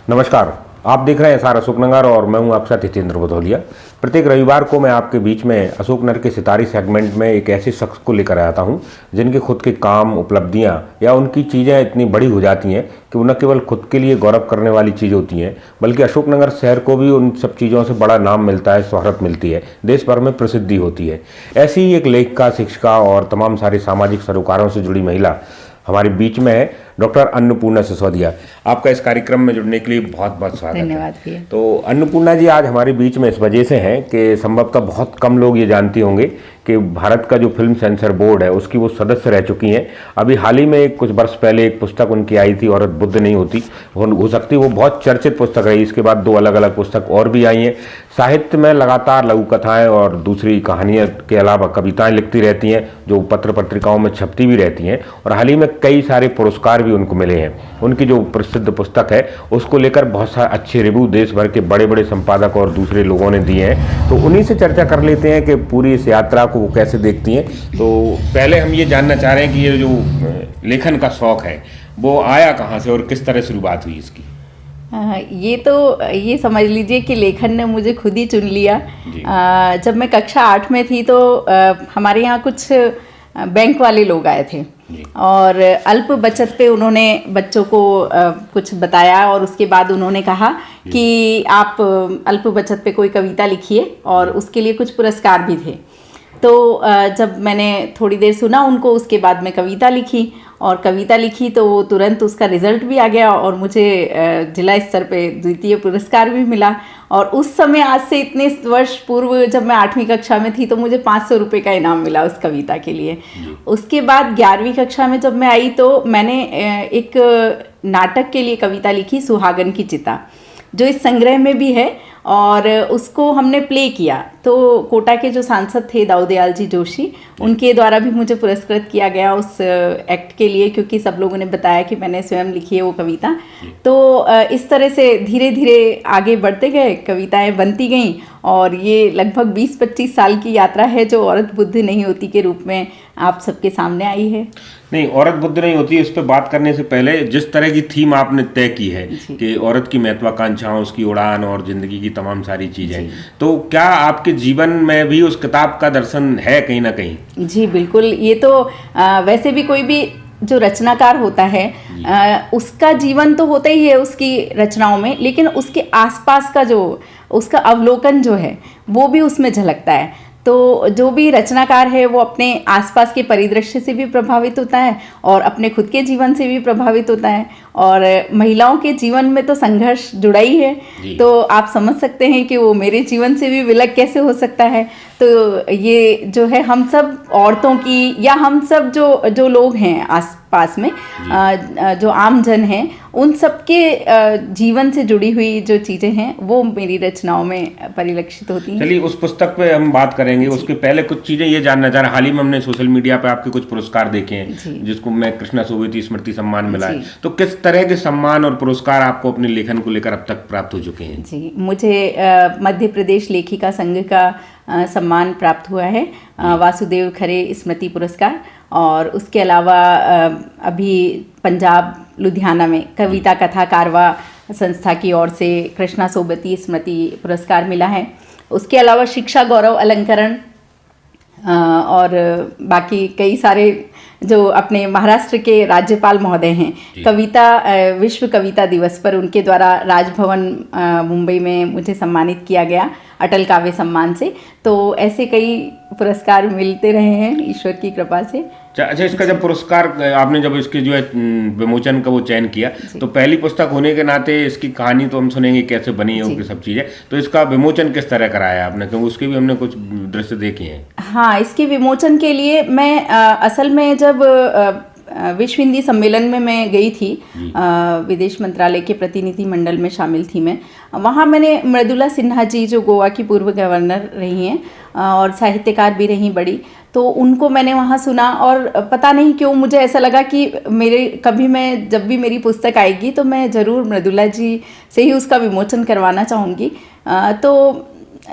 नमस्कार, आप देख रहे हैं सारा अशोकनगर और मैं हूं आपका हितेंद्र भदौलिया। प्रत्येक रविवार को मैं आपके बीच में अशोकनगर के सितारी सेगमेंट में एक ऐसे शख्स को लेकर आता हूं जिनके खुद के काम, उपलब्धियां या उनकी चीज़ें इतनी बड़ी हो जाती हैं कि वो न केवल खुद के लिए गौरव करने वाली चीज़ होती हैं बल्कि अशोकनगर शहर को भी उन सब चीज़ों से बड़ा नाम मिलता है, शोहरत मिलती है, देश भर में प्रसिद्धि होती है। ऐसी ही एक लेखिका, शिक्षिका और तमाम सारे सामाजिक सरोकारों से जुड़ी महिला हमारे बीच में है, डॉक्टर अन्नपूर्णा सिसोदिया। आपका इस कार्यक्रम में जुड़ने के लिए बहुत बहुत स्वागत है। धन्यवाद भैया। तो अन्नपूर्णा जी आज हमारे बीच में इस वजह से हैं कि संभवतः बहुत कम लोग ये जानते होंगे कि भारत का जो फिल्म सेंसर बोर्ड है उसकी वो सदस्य रह चुकी हैं। अभी हाल ही में कुछ वर्ष पहले एक पुस्तक उनकी आई थी, औरत बुद्ध नहीं होती, हो सकती वो बहुत चर्चित पुस्तक रही। इसके बाद 2 अलग अलग पुस्तक और भी आई हैं। साहित्य में लगातार लघु कथाएँ और दूसरी कहानियाँ के अलावा कविताएँ लिखती रहती हैं जो पत्र पत्रिकाओं में छपती भी रहती हैं, और हाल ही में कई सारे पुरस्कार भी उनको मिले हैं। उनकी जो प्रसिद्ध पुस्तक है उसको लेकर बहुत सारे अच्छे रिव्यू देश भर के बड़े बड़े संपादक और दूसरे लोगों ने दिए हैं। तो उन्हीं से चर्चा कर लेते हैं कि पूरी इस यात्रा को वो कैसे देखती हैं। तो पहले हम ये जानना चाह रहे हैं कि ये जो लेखन का शौक है वो आया कहाँ से और किस तरह शुरुआत हुई इसकी? ये समझ लीजिए कि लेखन ने मुझे खुद ही चुन लिया। जब मैं कक्षा 8 में थी तो हमारे यहाँ कुछ बैंक वाले लोग आए थे और अल्प बचत पे उन्होंने बच्चों को कुछ बताया और उसके बाद उन्होंने कहा कि आप अल्प बचत पे कोई कविता लिखिए, और उसके लिए कुछ पुरस्कार भी थे। तो जब मैंने थोड़ी देर सुना उनको, उसके बाद मैं कविता लिखी, और कविता लिखी तो वो तुरंत उसका रिजल्ट भी आ गया और मुझे जिला स्तर पे द्वितीय पुरस्कार भी मिला। और उस समय, आज से इतने वर्ष पूर्व, जब मैं 8वीं कक्षा में थी तो मुझे 500 रुपये का इनाम मिला उस कविता के लिए। उसके बाद 11वीं कक्षा में जब मैं आई तो मैंने एक नाटक के लिए कविता लिखी, सुहागन की चिता, जो इस संग्रह में भी है, और उसको हमने प्ले किया। तो कोटा के जो सांसद थे दाऊदयाल जी जोशी, उनके द्वारा भी मुझे पुरस्कृत किया गया उस एक्ट के लिए, क्योंकि सब लोगों ने बताया कि मैंने स्वयं लिखी है वो कविता। तो इस तरह से धीरे धीरे आगे बढ़ते गए, कविताएं बनती गईं, और ये लगभग 20-25 साल की यात्रा है जो औरत बुद्ध नहीं होती के रूप में आप सबके सामने आई है। नहीं, औरत बुद्ध नहीं होती, इस पर बात करने से पहले जिस तरह की थीम आपने तय की है कि औरत की महत्वाकांक्षाओं, उसकी उड़ान और जिंदगी की तमाम सारी चीजें, तो क्या आपके जीवन में भी उस किताब का दर्शन है कहीं ना कहीं? जी बिल्कुल। ये तो वैसे भी कोई भी जो रचनाकार होता है उसका जीवन तो होता ही है उसकी रचनाओं में, लेकिन उसके आसपास का जो उसका अवलोकन जो है वो भी उसमें झलकता है। तो जो भी रचनाकार है वो अपने आसपास के परिदृश्य से भी प्रभावित होता है और अपने खुद के जीवन से भी प्रभावित होता है, और महिलाओं के जीवन में तो संघर्ष जुड़ा ही है। तो आप समझ सकते हैं कि वो मेरे जीवन से भी विलग कैसे हो सकता है। तो ये जो है हम सब औरतों की, या हम सब जो लोग हैं आसपास में, जो आम जन हैं, उन सब के जीवन से जुड़ी हुई जो चीज़ें हैं वो मेरी रचनाओं में परिलक्षित होती हैं। चलिए उस पुस्तक पे हम बात करेंगे। उसके पहले कुछ चीज़ें ये जानना चाह रहे हैं। हाल ही में हमने सोशल मीडिया पे आपके कुछ पुरस्कार देखे हैं जिसको मैं कृष्णा सोबती स्मृति सम्मान मिला है। तो किस तरह के सम्मान और पुरस्कार आपको अपने लेखन को लेकर अब तक प्राप्त हो चुके हैं? जी, मुझे मध्य प्रदेश लेखिका संघ का सम्मान प्राप्त हुआ है, वासुदेव खरे स्मृति पुरस्कार, और उसके अलावा अभी पंजाब लुधियाना में कविता कथा कारवा संस्था की ओर से कृष्णा सोबती स्मृति पुरस्कार मिला है। उसके अलावा शिक्षा गौरव अलंकरण और बाकी कई सारे जो अपने महाराष्ट्र के राज्यपाल महोदय हैं, कविता विश्व कविता दिवस पर उनके द्वारा राजभवन मुंबई में मुझे सम्मानित किया गया अटल काव्य सम्मान से। तो ऐसे कई पुरस्कार मिलते रहे हैं ईश्वर की कृपा से। अच्छा, इसका जब पुरस्कार आपने जब इसके जो है विमोचन का वो चयन किया, तो पहली पुस्तक होने के नाते इसकी कहानी तो हम सुनेंगे कैसे बनी है, उनकी सब चीज़ें, तो इसका विमोचन किस तरह कराया आपने, क्योंकि उसके भी हमने कुछ दृश्य देखे हैं? हाँ, इसके विमोचन के लिए मैं असल में जब विश्व हिंदी सम्मेलन में मैं गई थी, विदेश मंत्रालय के प्रतिनिधि मंडल में शामिल थी मैं। वहाँ मैंने मृदुला सिन्हा जी, जो गोवा की पूर्व गवर्नर रही हैं और साहित्यकार भी रही बड़ी, तो उनको मैंने वहाँ सुना, और पता नहीं क्यों मुझे ऐसा लगा कि जब भी मेरी पुस्तक आएगी तो मैं ज़रूर मृदुला जी से ही उसका विमोचन करवाना चाहूँगी। तो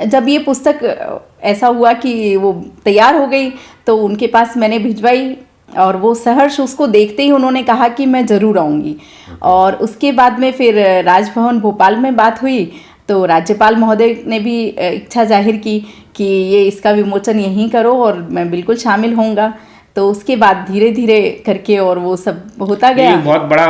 जब ये पुस्तक ऐसा हुआ कि वो तैयार हो गई तो उनके पास मैंने भिजवाई, और वो सहर्ष उसको देखते ही उन्होंने कहा कि मैं ज़रूर आऊँगी। और उसके बाद में फिर राजभवन भोपाल में बात हुई तो राज्यपाल महोदय ने भी इच्छा जाहिर की कि ये इसका विमोचन यहीं करो और मैं बिल्कुल शामिल होऊंगा। तो उसके बाद धीरे धीरे करके और वो सब होता गया। ये बहुत बड़ा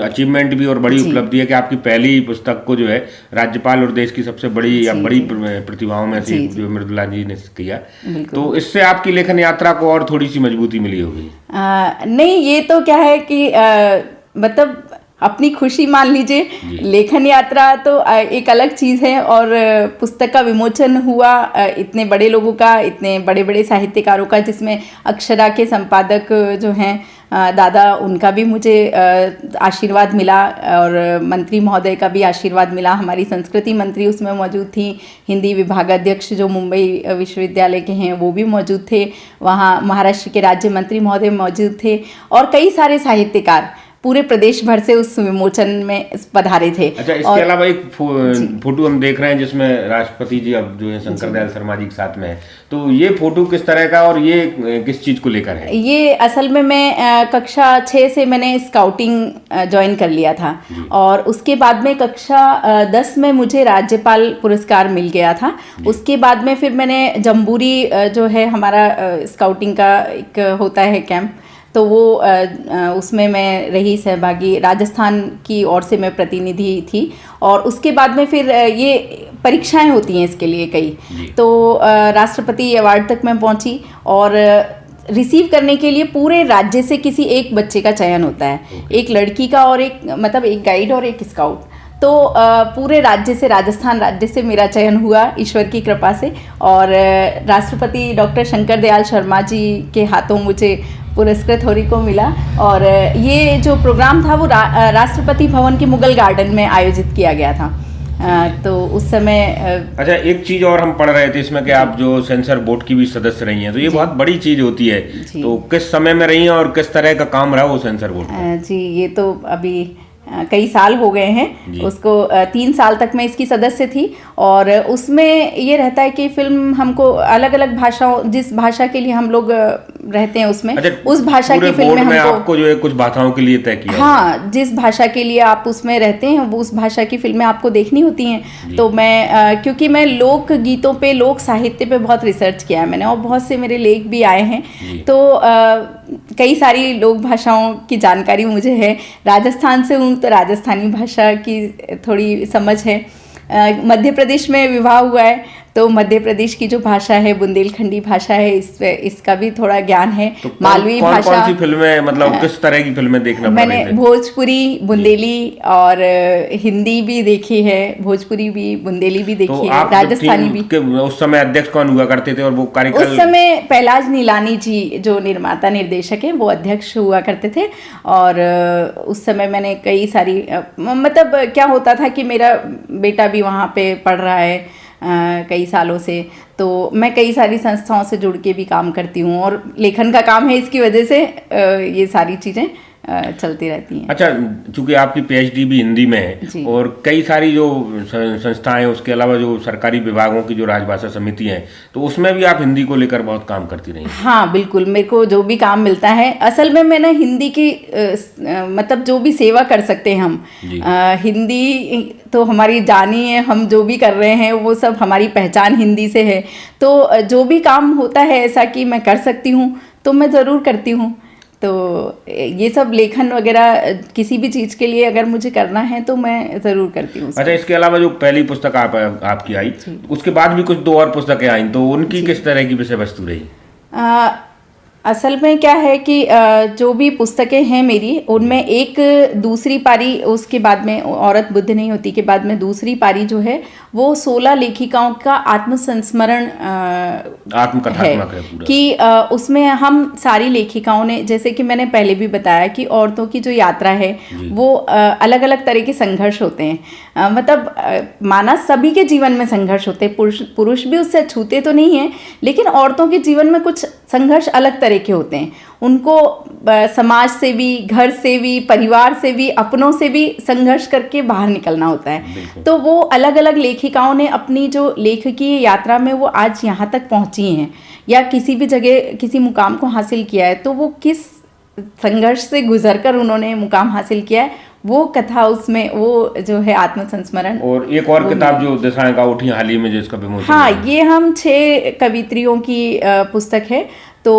अचीवमेंट भी और बड़ी उपलब्धि है कि आपकी पहली पुस्तक को जो है राज्यपाल और देश की सबसे बड़ी या बड़ी प्रतिभाओं में से जो मृदुला जी ने किया, तो इससे आपकी लेखन यात्रा को और थोड़ी सी मजबूती मिली होगी। नहीं, ये तो क्या है कि मतलब अपनी खुशी मान लीजिए, लेखन यात्रा तो एक अलग चीज़ है और पुस्तक का विमोचन हुआ इतने बड़े लोगों का, इतने बड़े बड़े साहित्यकारों का, जिसमें अक्षरा के संपादक जो हैं दादा, उनका भी मुझे आशीर्वाद मिला और मंत्री महोदय का भी आशीर्वाद मिला। हमारी संस्कृति मंत्री उसमें मौजूद थी, हिंदी विभागाध्यक्ष जो मुंबई विश्वविद्यालय के हैं वो भी मौजूद थे, वहाँ महाराष्ट्र के राज्य मंत्री महोदय मौजूद थे और कई सारे साहित्यकार पूरे प्रदेश भर से उस विमोचन में पधारे थे। अच्छा, इसके अलावा एक फोटो हम देख रहे हैं जिसमें राष्ट्रपति जी अब जो है शंकर दयाल शर्मा जी के साथ में है, तो ये फोटो किस तरह का और ये किस चीज़ को लेकर है? ये असल में मैं कक्षा 6 से मैंने स्काउटिंग ज्वाइन कर लिया था और उसके बाद में कक्षा 10 में मुझे राज्यपाल पुरस्कार मिल गया था। उसके बाद में फिर मैंने जम्बूरी जो है हमारा स्काउटिंग का एक होता है कैंप, तो वो उसमें मैं रही सहभागी, राजस्थान की ओर से मैं प्रतिनिधि थी। और उसके बाद में फिर ये परीक्षाएं होती हैं इसके लिए कई, तो राष्ट्रपति अवार्ड तक मैं पहुंची और रिसीव करने के लिए पूरे राज्य से किसी एक बच्चे का चयन होता है, एक लड़की का और एक मतलब एक गाइड और एक स्काउट। तो पूरे राज्य से, राजस्थान राज्य से मेरा चयन हुआ ईश्वर की कृपा से और राष्ट्रपति डॉक्टर शंकर दयाल शर्मा जी के हाथों मुझे पुरस्कृत होने को मिला। और ये जो प्रोग्राम था वो राष्ट्रपति भवन के मुगल गार्डन में आयोजित किया गया था। तो उस समय अच्छा, एक चीज़ और हम पढ़ रहे थे इसमें कि आप जो सेंसर बोर्ड की भी सदस्य रही हैं, तो ये बहुत बड़ी चीज़ होती है, तो किस समय में रही हैं और किस तरह का काम रहा वो सेंसर बोर्ड? जी, ये तो अभी कई साल हो गए हैं उसको। 3 साल तक मैं इसकी सदस्य थी और उसमें ये रहता है कि फिल्म हमको अलग अलग भाषाओं, जिस भाषा के लिए हम लोग रहते हैं उसमें, उस भाषा की फिल्में हमको, आपको जो है कुछ भाषाओं के लिए तय किया। हाँ, जिस भाषा के लिए आप उसमें रहते हैं वो उस भाषा की फिल्में आपको देखनी होती हैं। तो मैं क्योंकि मैं लोक गीतों पे, लोक साहित्य पे बहुत रिसर्च किया है मैंने और बहुत से मेरे लेख भी आए हैं, तो कई सारी लोक भाषाओं की जानकारी मुझे है। राजस्थान से हूँ तो राजस्थानी भाषा की थोड़ी समझ है। मध्य प्रदेश में विवाह हुआ है तो मध्य प्रदेश की जो भाषा है बुंदेलखंडी भाषा है, इसका भी थोड़ा ज्ञान है। तो मालवी भाषा, कौन सी फिल्में, मतलब किस तरह की फिल्में देखना मैंने भोजपुरी, बुंदेली और हिंदी भी देखी है, भोजपुरी भी, बुंदेली भी देखी है, राजस्थानी भी। उस समय अध्यक्ष कौन हुआ करते थे और वो कार्यकाल? उस समय पहलाज नीलानी जी जो निर्माता निर्देशक हैं वो अध्यक्ष हुआ करते थे। और उस समय मैंने कई सारी मतलब क्या होता था कि मेरा बेटा भी वहाँ पे पढ़ रहा है कई सालों से, तो मैं कई सारी संस्थाओं से जुड़ के भी काम करती हूँ और लेखन का काम है, इसकी वजह से ये सारी चीज़ें चलती रहती हैं। अच्छा, चूंकि आपकी पीएचडी भी हिंदी में है और कई सारी जो संस्थाएं, उसके अलावा जो सरकारी विभागों की जो राजभाषा समिति है, तो उसमें भी आप हिंदी को लेकर बहुत काम करती रही। हाँ बिल्कुल, मेरे को जो भी काम मिलता है, असल में मैंने हिंदी की मतलब जो भी सेवा कर सकते हैं हम, हिंदी तो हमारी जानी है, हम जो भी कर रहे हैं वो सब हमारी पहचान हिंदी से है, तो जो भी काम होता है ऐसा कि मैं कर सकती हूँ तो मैं ज़रूर करती हूँ। तो ये सब लेखन वगैरह किसी भी चीज़ के लिए अगर मुझे करना है तो मैं ज़रूर करती हूँ। अच्छा, इसके अलावा जो पहली पुस्तक आपकी आई, उसके बाद भी कुछ 2 और पुस्तकें आई, तो उनकी किस तरह की विषय वस्तु रही? असल में क्या है कि जो भी पुस्तकें हैं मेरी, उनमें एक दूसरी पारी, उसके बाद में औरत बुद्ध नहीं होती के बाद में दूसरी पारी जो है वो 16 लेखिकाओं का आत्मसंस्मरण आत्मकथात्मक है पूरा। कि उसमें हम सारी लेखिकाओं ने, जैसे कि मैंने पहले भी बताया कि औरतों की जो यात्रा है वो अलग अलग तरह के संघर्ष होते हैं। मतलब माना सभी के जीवन में संघर्ष होते हैं, पुरुष भी उससे छूते तो नहीं है, लेकिन औरतों के जीवन में कुछ संघर्ष अलग तरह के होते हैं। उनको समाज से भी, घर से भी, परिवार से भी, अपनों से भी संघर्ष करके बाहर निकलना होता है। तो वो अलग अलग लेखिकाओं ने अपनी जो लेखकीय यात्रा में वो आज यहाँ तक पहुँची हैं या किसी भी जगह किसी मुकाम को हासिल किया है, तो वो किस संघर्ष से गुजरकर उन्होंने मुकाम हासिल किया है, वो कथा उसमें, वो जो है आत्मसंस्मरण। और एक और किताब जो दिशाएं गाँव उठी हाल ही में जिसका विमोचन, हाँ, ये हम 6 कवित्रियों की पुस्तक है, तो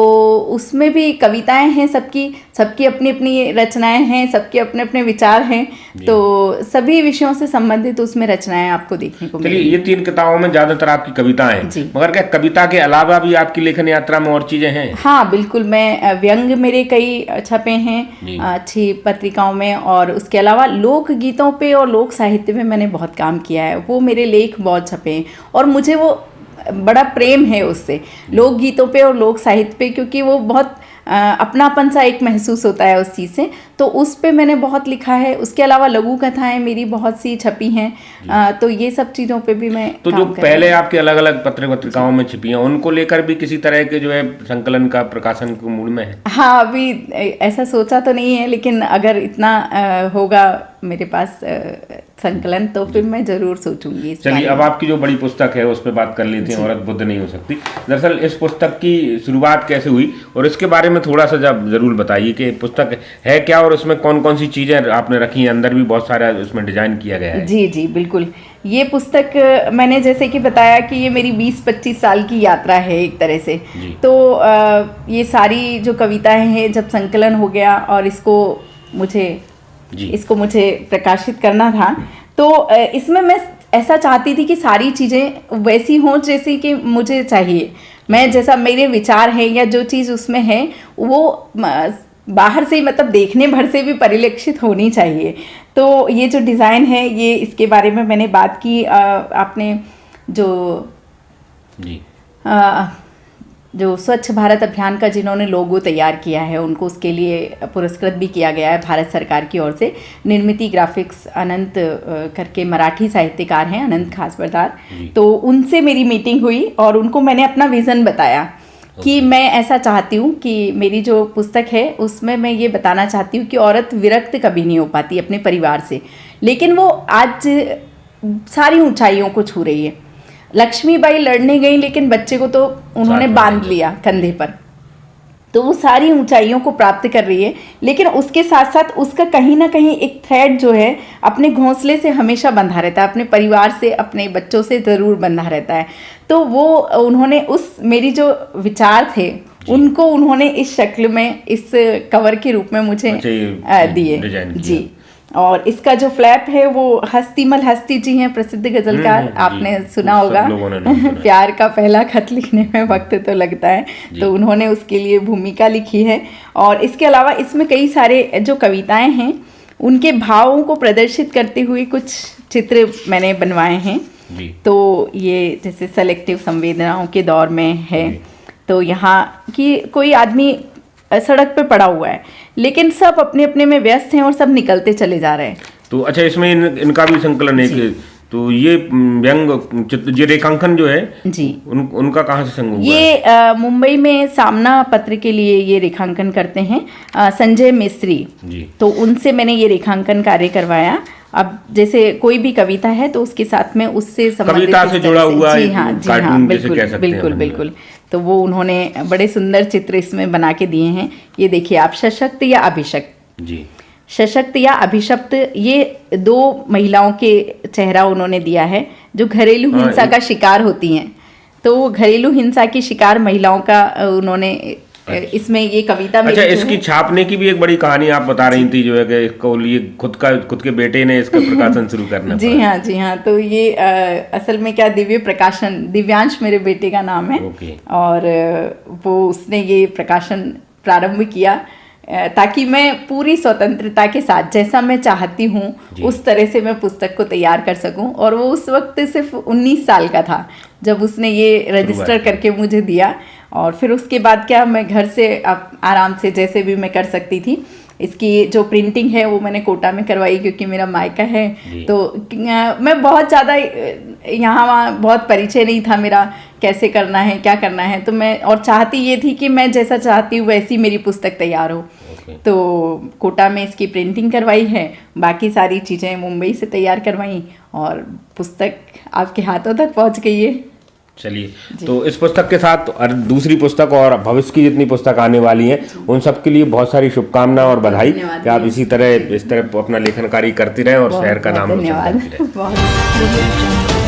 उसमें भी कविताएं हैं, सबकी अपनी अपनी रचनाएं हैं, सबके अपने अपने विचार हैं, तो सभी विषयों से संबंधित उसमें रचनाएं आपको देखने को चलिए, मिलेंगी। ये 3 किताबों में ज्यादातर आपकी कविताएं हैं, मगर क्या कविता के अलावा भी आपकी लेखन यात्रा में और चीजें हैं? हाँ बिल्कुल, मैं व्यंग मेरे कई छपे हैं अच्छी पत्रिकाओं में, और उसके अलावा लोक गीतों पे और लोक साहित्य में मैंने बहुत काम किया है, वो मेरे लेख बहुत छपे हैं और मुझे वो बड़ा प्रेम है उससे, लोकगीतों पे और लोक साहित्य पे, क्योंकि वो बहुत अपनापन सा एक महसूस होता है उस चीज़ से, तो उस पे मैंने बहुत लिखा है। उसके अलावा लघु कथाएं मेरी बहुत सी छपी हैं, तो ये सब चीज़ों पे भी मैं तो जो पहले आपके अलग अलग पत्रिकाओं में छपी हैं, उनको लेकर भी किसी तरह के जो है संकलन का प्रकाशन के मूड में है? हाँ, अभी ऐसा सोचा तो नहीं है, लेकिन अगर इतना होगा मेरे पास संकलन तो फिर मैं जरूर सोचूंगी। चलिए, अब आपकी जो बड़ी पुस्तक है उस पर बात कर लेते हैं, औरत बुद्ध नहीं हो सकती। दरअसल इस पुस्तक की शुरुआत कैसे हुई और इसके बारे में थोड़ा सा जरूर बताइए कि पुस्तक है क्या और उसमें कौन कौन सी चीजें आपने रखी हैं, अंदर भी बहुत सारा उसमें डिजाइन किया गया है। जी जी बिल्कुल, ये पुस्तक मैंने जैसे कि बताया कि ये मेरी 20-25 साल की यात्रा है एक तरह से, तो ये सारी जो कविताएं हैं जब संकलन हो गया और इसको मुझे प्रकाशित करना था, तो इसमें मैं ऐसा चाहती थी कि सारी चीज़ें वैसी हों जैसी कि मुझे चाहिए, मैं जैसा मेरे विचार हैं या जो चीज़ उसमें है वो बाहर से, मतलब देखने भर से भी परिलक्षित होनी चाहिए। तो ये जो डिज़ाइन है, ये इसके बारे में मैंने बात की, आपने जो स्वच्छ भारत अभियान का जिन्होंने लोगो तैयार किया है उनको उसके लिए पुरस्कृत भी किया गया है भारत सरकार की ओर से। निर्मिति ग्राफिक्स अनंत करके मराठी साहित्यकार हैं, अनंत खासबरदार, तो उनसे मेरी मीटिंग हुई और उनको मैंने अपना विज़न बताया कि मैं ऐसा चाहती हूँ कि मेरी जो पुस्तक है उसमें मैं ये बताना चाहती हूँ कि औरत विरक्त कभी नहीं हो पाती अपने परिवार से, लेकिन वो आज सारी ऊंचाइयों को छू रही है। लक्ष्मीबाई लड़ने गई लेकिन बच्चे को तो उन्होंने बांध लिया कंधे पर, तो वो सारी ऊंचाइयों को प्राप्त कर रही है, लेकिन उसके साथ साथ उसका कहीं ना कहीं एक थ्रेड जो है अपने घोंसले से हमेशा बंधा रहता है, अपने परिवार से, अपने बच्चों से ज़रूर बंधा रहता है। तो वो उन्होंने उस मेरी जो विचार थे उनको उन्होंने इस शक्ल में, इस कवर के रूप में मुझे दिए जी। और इसका जो फ्लैप है वो हस्तीमल हस्ती जी हैं, प्रसिद्ध गजलकार, आपने सुना होगा प्यार का पहला खत लिखने में वक्त तो लगता है, तो उन्होंने उसके लिए भूमिका लिखी है। और इसके अलावा इसमें कई सारे जो कविताएं हैं उनके भावों को प्रदर्शित करते हुए कुछ चित्र मैंने बनवाए हैं। तो ये जैसे सेलेक्टिव संवेदनाओं के दौर में है, तो यहाँ की कोई आदमी सड़क पे पड़ा हुआ है लेकिन सब अपने अपने में व्यस्त हैं और सब निकलते चले जा रहे हैं। तो अच्छा, इसमें इनका भी संकलन है, तो ये व्यंग ये रेखांकन जो है जी उनका कहाँ से संग हुआ? ये मुंबई में सामना पत्र के लिए ये रेखांकन करते हैं संजय मिस्त्री जी, तो उनसे मैंने ये रेखांकन कार्य करवाया। अब जैसे कोई भी कविता है तो उसके साथ में उससे संबंधित कविता से जुड़ा हुआ जी हाँ बिल्कुल, तो वो उन्होंने बड़े सुंदर चित्र इसमें बना के दिए हैं। ये देखिए आप, सशक्त या अभिशक्त जी, सशक्त या अभिशप्त, ये 2 महिलाओं के चेहरा उन्होंने दिया है जो घरेलू हिंसा का शिकार होती हैं। तो वो घरेलू हिंसा की शिकार महिलाओं का उन्होंने इसमें ये कविता में। अच्छा, इसकी छापने की भी एक बड़ी कहानी आप बता रही थी, जो है कि इसको लिए खुद के बेटे ने इसका प्रकाशन शुरू करना जी हाँ, तो ये असल में क्या दिव्य प्रकाशन, दिव्यांश मेरे बेटे का नाम है, और वो उसने ये प्रकाशन प्रारंभ किया ताकि मैं पूरी स्वतंत्रता के साथ जैसा मैं चाहती हूँ उस तरह से मैं पुस्तक को तैयार कर सकूँ। और वो उस वक्त सिर्फ 19 साल का था जब उसने ये रजिस्टर करके मुझे दिया, और फिर उसके बाद क्या मैं घर से आराम से जैसे भी मैं कर सकती थी। इसकी जो प्रिंटिंग है वो मैंने कोटा में करवाई क्योंकि मेरा मायका है, तो मैं बहुत ज़्यादा यहाँ वहाँ बहुत परिचय नहीं था मेरा, कैसे करना है क्या करना है, तो मैं और चाहती ये थी कि मैं जैसा चाहती हूँ वैसी मेरी पुस्तक तैयार हो। तो कोटा में इसकी प्रिंटिंग करवाई है, बाकी सारी चीज़ें मुंबई से तैयार करवाई और पुस्तक आपके हाथों तक पहुँच गई है। चलिए, तो इस पुस्तक के साथ और दूसरी पुस्तक और भविष्य की जितनी पुस्तक आने वाली हैं उन सब के लिए बहुत सारी शुभकामनाएं और बधाई कि आप इस तरह अपना लेखन कार्य करते रहें और शहर का नाम रोशन करते रहें। बहुत